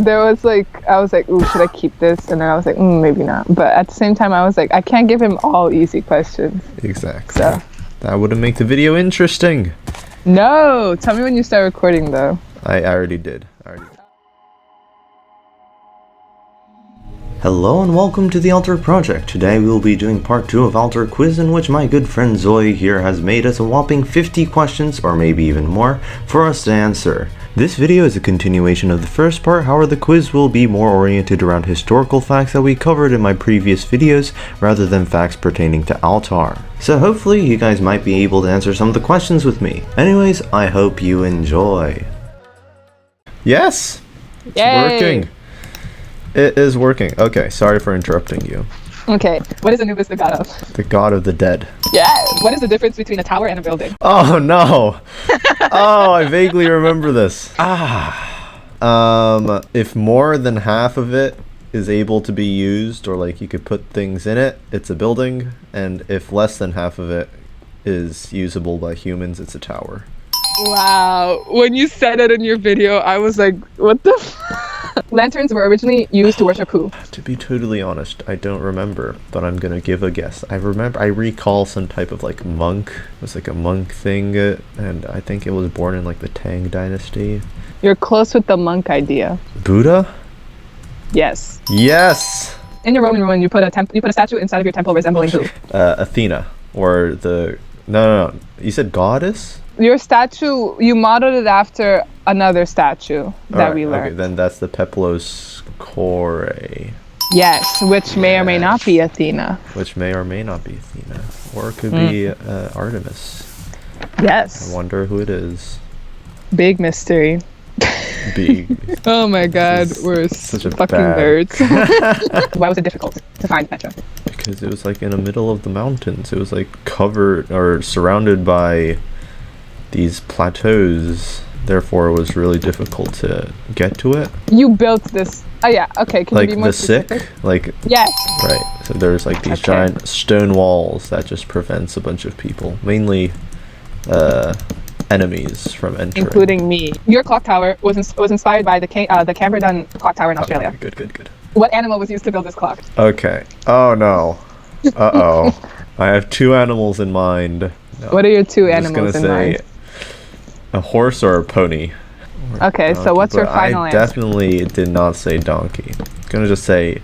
there was like, I was like, ooh, should I keep this? And then I was like, maybe not. But at the same time, I was like, I can't give him all easy questions. Exactly. So that wouldn't make the video interesting. no, tell me when you start recording though. I already did. Hello and welcome to the Altar Project. Today we will be doing part 2 of Altar Quiz, in which my good friend Zoe here has made us a whopping 50 questions, or maybe even more, for us to answer. This video is a continuation of the first part, however the quiz will be more oriented around historical facts that we covered in my previous videos, rather than facts pertaining to Altar. So hopefully you guys might be able to answer some of the questions with me. Anyways, I hope you enjoy. Yes! It's working! It is working. Okay, sorry for interrupting you. Okay, what is Anubis the god of? The god of the dead. Yeah. What is the difference between a tower and a building? Oh no! Oh, I vaguely remember this. If more than half of it is able to be used, or like you could put things in it, it's a building. And if less than half of it is usable by humans, it's a tower. Wow. When you said it in your video, I was like, what the Lanterns were originally used to worship who? To be totally honest, I don't remember, but I'm gonna give a guess. I recall some type of like monk. It was like a monk thing, and I think it was born in like the Tang Dynasty. You're close with the monk idea. Buddha? Yes. Yes! In your Roman ruin, you put a statue inside of your temple resembling who? Athena, or the no. You said goddess? Your statue, you modeled it after another statue that we learned. Okay, then that's the Peplos Kore. Yes, which may or may not be Athena. Which may or may not be Athena. Or it could be Artemis. Yes. I wonder who it is. Big mystery. Big. Oh my god, we're such a fucking nerds. Why was it difficult to find Petra? Because it was like in the middle of the mountains. It was like covered or surrounded by these plateaus, therefore it was really difficult to get to it. You built this. Oh yeah, okay, can like you be more specific? Like yes. Right. So there's like these giant stone walls that just prevents a bunch of people, mainly enemies, from entering. Including me. Your clock tower was inspired by the Camberdown clock tower in Australia. Good. What animal was used to build this clock? Okay. Oh no. I have 2 animals in mind. No. What are your 2 animals in mind? A horse or a pony. Okay, so what's your final answer? I definitely did not say donkey. Gonna say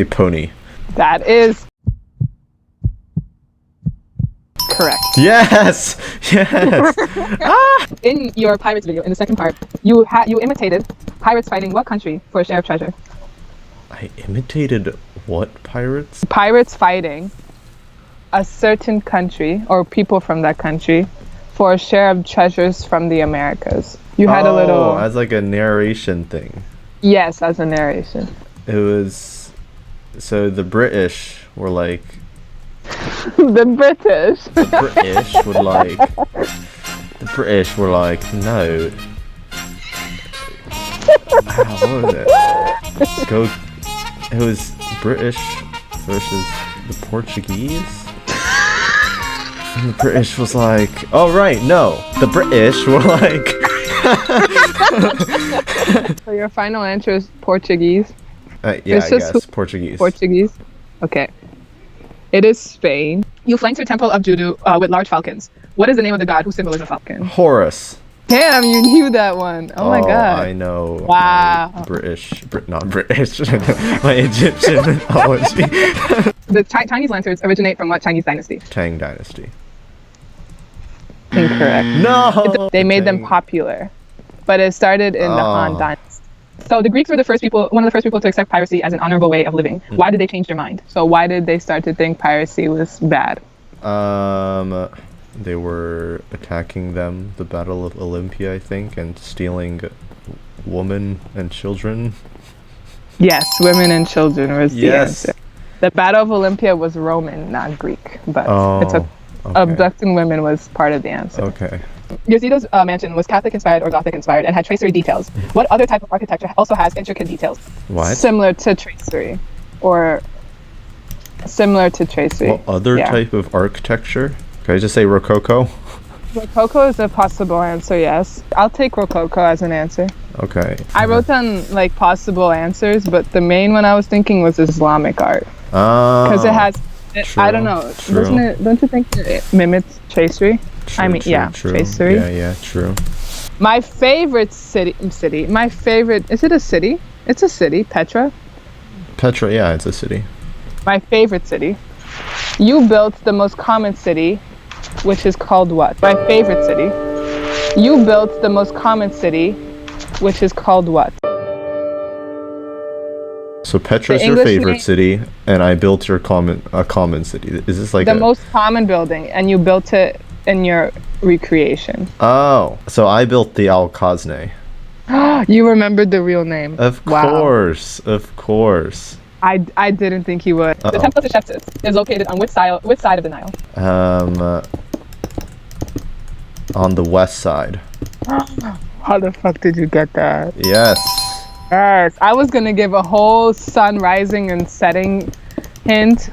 pony. That is correct. Yes. In your pirates video, in the second part, you imitated pirates fighting what country for a share of treasure? I imitated what pirates? Pirates fighting a certain country or people from that country for a share of treasures from the Americas. You had a little as like a narration thing. Yes, as a narration. It was so the British were like the British were like no. What was it? It was British versus the Portuguese. And the British was like, oh right, no. The British were like... So your final answer is Portuguese? Yeah, I guess. Portuguese. Portuguese? Okay. It is Spain. You flanked your temple of Judo with large falcons. What is the name of the god whose symbol is a falcon? Horus. Damn, you knew that one. Oh my god. I know. Wow. Not British. My Egyptian mythology. The Chinese lanterns originate from what Chinese dynasty? Tang Dynasty. Incorrect. No! They made them popular, but it started in the Han Dynasty. So the Greeks were one of the first people to accept piracy as an honorable way of living. Why did they change their mind? So why did they start to think piracy was bad? They were attacking them, the Battle of Olympia, I think, and stealing women and children. Yes, women and children was the answer. The Battle of Olympia was Roman, not Greek, but abducting women was part of the answer. Okay. Yosito's mansion was Catholic-inspired or Gothic-inspired and had tracery details. What other type of architecture also has intricate details? What? Similar to tracery. What other type of architecture? Can I just say Rococo? Rococo is a possible answer, yes. I'll take Rococo as an answer. Okay. I wrote down like possible answers, but the main one I was thinking was Islamic art. Because it has, I don't know, doesn't it? Don't you think it mimics tracery? True. tracery. Yeah, true. My favorite city. My favorite. Is it a city? It's a city. Petra. Petra, yeah, it's a city. My favorite city. You built the most common city, which is called what? My favorite city. You built the most common city, which is called what? So Petra's your favorite city, and I built a common city. Is this like the most common building, and you built it in your recreation? Oh, so I built the Al-Khazne. You remembered the real name. Of course. I didn't think you would. The Temple of Buttresses is located on which side of the Nile? On the west side. How the fuck did you get that? Yes. Yes. I was gonna give a whole sun rising and setting hint.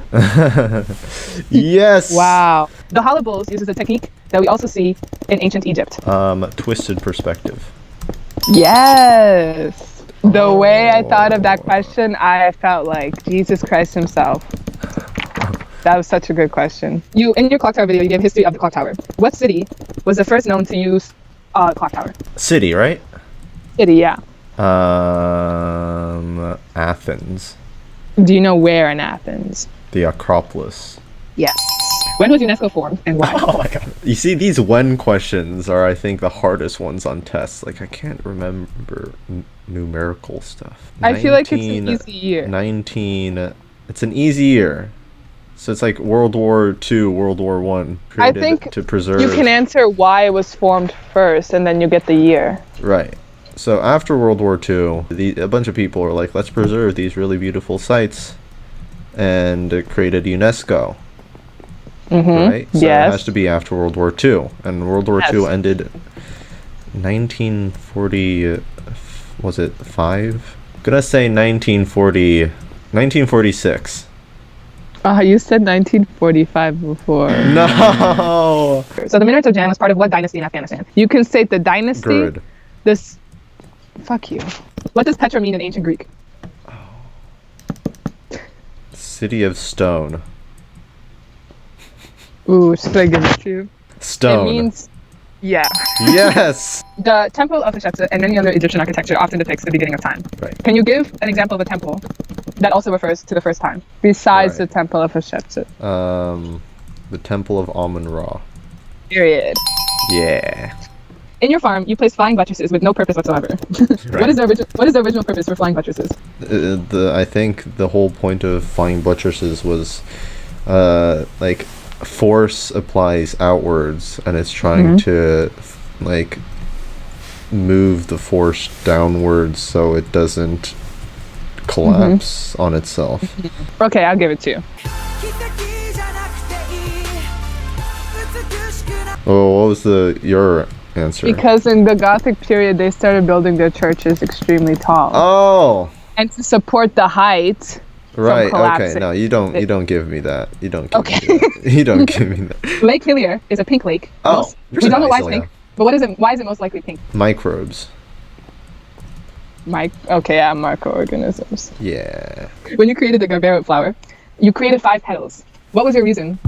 Yes. Wow. The hollow bowls uses a technique that we also see in ancient Egypt. Twisted perspective. Yes. The way I thought of that question, I felt like Jesus Christ himself. That was such a good question. You, in your clock tower video, you gave history of the clock tower. What city was the first known to use a clock tower? City, right? City, yeah. Athens. Do you know where in Athens? The Acropolis. Yes. When was Unesco formed and why? Oh my god. You see, these when questions are, I think, the hardest ones on tests. Like, I can't remember numerical stuff. I feel like it's an easy year. It's an easy year. So it's like World War II, World War I. I think to preserve. You can answer why it was formed first, and then you get the year. Right. So after World War II, a bunch of people are like, let's preserve these really beautiful sites, and created UNESCO. Right? So it has to be after World War II. And World War II ended 1940, was it 5? I'm gonna say 1946. You said 1945 before. No! So the Minaret of Jam was part of what dynasty in Afghanistan? You can state the dynasty. Good. Fuck you. What does Petra mean in ancient Greek? City of Stone. Ooh, should I give it to you? Stone. It means, yeah. Yes! The Temple of Buttresses and many other Egyptian architecture often depicts the beginning of time. Right. Can you give an example of a temple that also refers to the first time, besides the Temple of Buttresses? The Temple of Amun-Ra. Period. Yeah. In your farm, you place flying buttresses with no purpose whatsoever. Right. What is the original purpose for flying buttresses? I think the whole point of flying buttresses was, like, force applies outwards, and it's trying to, like, move the force downwards so it doesn't collapse on itself. Okay, I'll give it to you. Oh, what was your answer? Because in the Gothic period, they started building their churches extremely tall. Oh. And to support the height. Right. Okay. No, you don't give me that. You don't. Give me that. You don't give me that. Lake Hillier is a pink lake. Oh. We don't know why it's pink. But what is it? Why is it most likely pink? Microbes. Microorganisms. Yeah. When you created the Garbera flower, you created 5 petals. What was your reason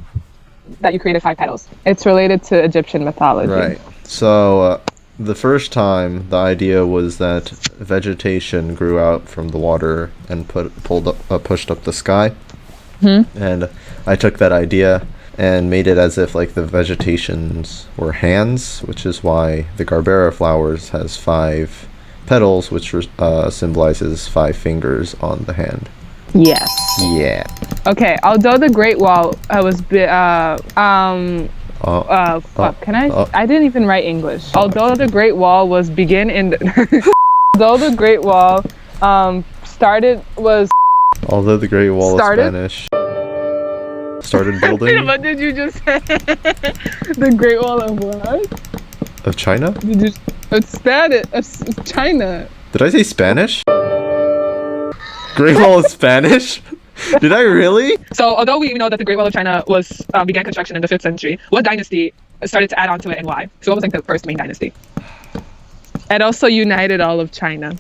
that you created 5 petals? It's related to Egyptian mythology. Right. So the first time, the idea was that vegetation grew out from the water and pushed up the sky. And I took that idea and made it as if like the vegetations were hands, which is why the Garbera flowers has 5 petals, which symbolizes 5 fingers on the hand. Yes. Yeah. Okay. Although the Great Wall was I didn't even write English. Although the Great Wall was Although the Great Wall started Spanish. Started building. What did you just say? The Great Wall of what? Of China? It's Spanish. It's China. Did I say Spanish? Great Wall is Spanish? Did I really? So, although we know that the Great Wall of China began construction in the 5th century, what dynasty started to add on to it and why. So what was like the first main dynasty? It also united all of China,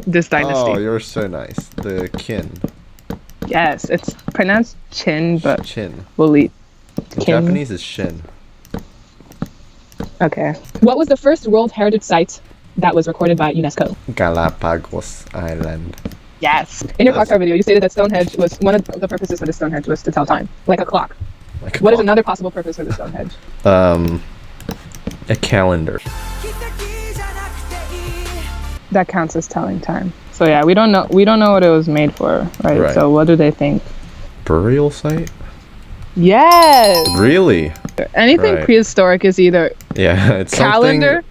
this dynasty. Oh, you're so nice. The Qin. Yes, it's pronounced Qin, but Qin. we'll eat. In Japanese is Shin. Okay. What was the first World Heritage Site that was recorded by Unesco? Galapagos Island. Yes. In your clock tower video, you stated that Stonehenge was one of the purposes for the Stonehenge was to tell time, like a clock. Like a What is clock. another possible purpose for the Stonehenge? A calendar. That counts as telling time. So yeah, we don't know what it was made for, right? So what do they think? Burial site? Yes. Really? Anything Right. prehistoric is either Yeah, it's calendar,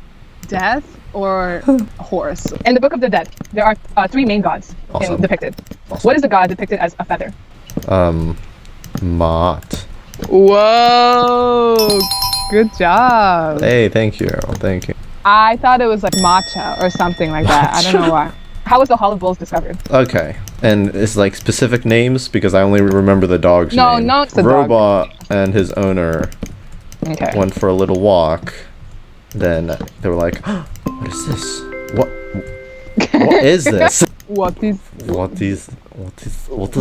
death, or a horse. In the Book of the Dead, there are three main gods depicted. Awesome. What is the god depicted as a feather? Mott. Whoa! Good job. Hey, thank you. Thank you. I thought it was like matcha or something like that. I don't know why. How was the Hall of Bulls discovered? Okay. And it's like specific names because I only remember the dog's name. No, it's the Robot and his owner Okay. went for a little walk. Then they were like, oh, what is this? What is this? What is? What is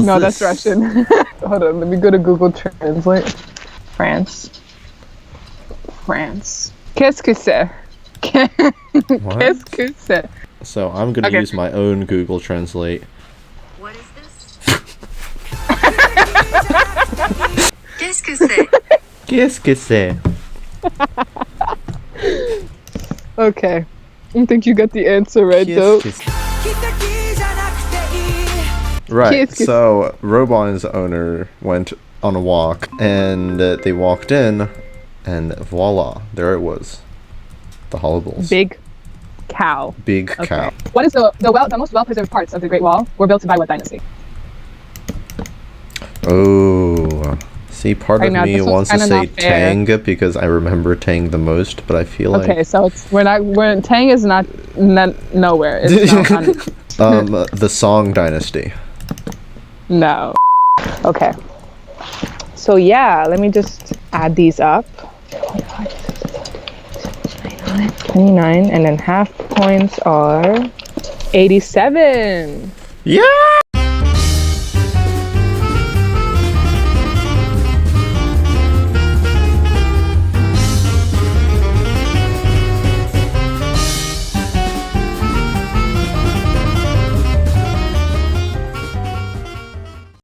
No, this? that's Russian. Hold on, let me go to Google Translate. France. Qu'est-ce que c'est? Qu'est-ce que c'est? So I'm gonna use my own Google Translate. What is this? Qu'est-ce que c'est? Qu'est-ce que c'est? Okay. I think you got the answer right though. Right, so Robot and his owner went on a walk, and they walked in, and voila, there it was. The Hall of Bulls. Big cow. Big cow. What is the most well-preserved parts of the Great Wall were built by what dynasty? Oh, see, part of me wants to say Tang because I remember Tang the most, but I feel like Okay, so it's Tang is not nowhere. It's not the Song Dynasty. No. Okay. So yeah, let me just add these up. 29, and then half points are 87. Yeah.